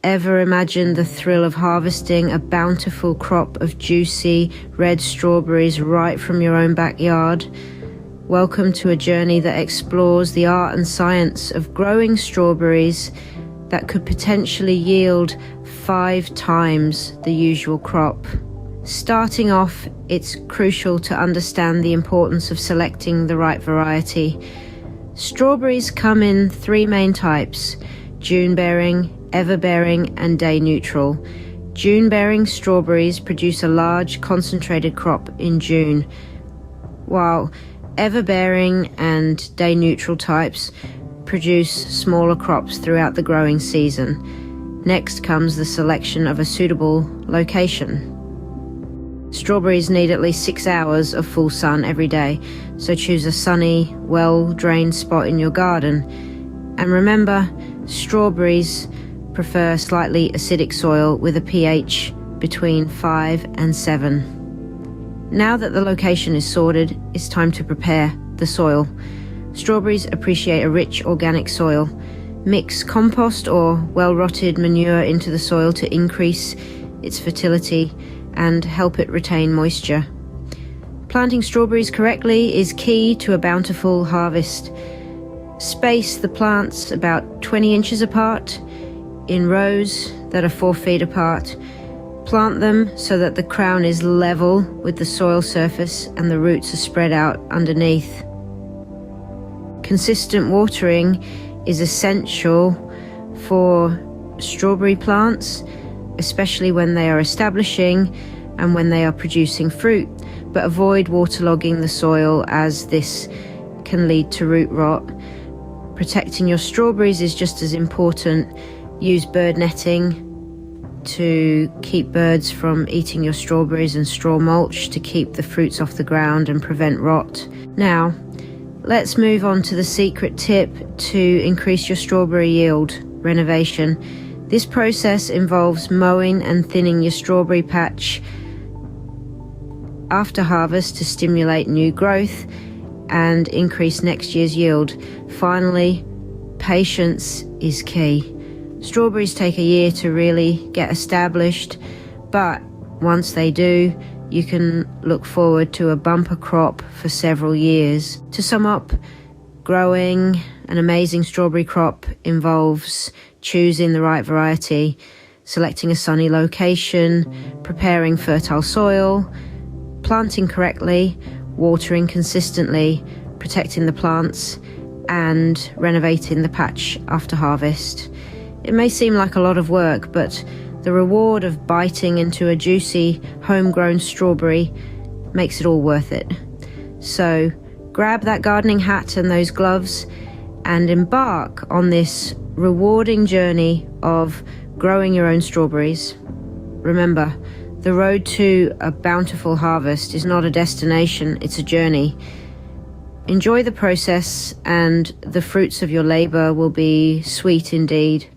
Ever imagined the thrill of harvesting a bountiful crop of juicy red strawberries right from your own backyard? Welcome to a journey that explores the art and science of growing strawberries that could potentially yield 5 times the usual crop. Starting off, it's crucial to understand the importance of selecting the right variety. Strawberries come in 3 main types: June-bearing, ever-bearing, and day-neutral. June-bearing strawberries produce a large, concentrated crop in June, while ever-bearing and day-neutral types produce smaller crops throughout the growing season. Next comes the selection of a suitable location. Strawberries need at least 6 hours of full sun every day, so choose a sunny, well-drained spot in your garden. And remember, strawberries prefer slightly acidic soil with a pH between 5 and 7. Now that the location is sorted, it's time to prepare the soil. Strawberries appreciate a rich organic soil. Mix compost or well-rotted manure into the soil to increase its fertility and help it retain moisture. Planting strawberries correctly is key to a bountiful harvest. Space the plants about 20 inches apart in rows that are 4 feet apart. Plant them so that the crown is level with the soil surface and the roots are spread out underneath. Consistent watering is essential for strawberry plants, especially when they are establishing and when they are producing fruit, but avoid waterlogging the soil as this can lead to root rot. Protecting your strawberries is just as important. Use bird netting to keep birds from eating your strawberries and straw mulch to keep the fruits off the ground and prevent rot. Now, let's move on to the secret tip to increase your strawberry yield: renovation. This process involves mowing and thinning your strawberry patch after harvest to stimulate new growth and increase next year's yield. Finally, patience is key. Strawberries take a year to really get established, but once they do, you can look forward to a bumper crop for several years. To sum up, growing an amazing strawberry crop involves choosing the right variety, selecting a sunny location, preparing fertile soil, planting correctly, watering consistently, protecting the plants, and renovating the patch after harvest. It may seem like a lot of work, but the reward of biting into a juicy, homegrown strawberry makes it all worth it. So grab that gardening hat and those gloves and embark on this rewarding journey of growing your own strawberries. Remember, the road to a bountiful harvest is not a destination, it's a journey. Enjoy the process, and the fruits of your labor will be sweet indeed.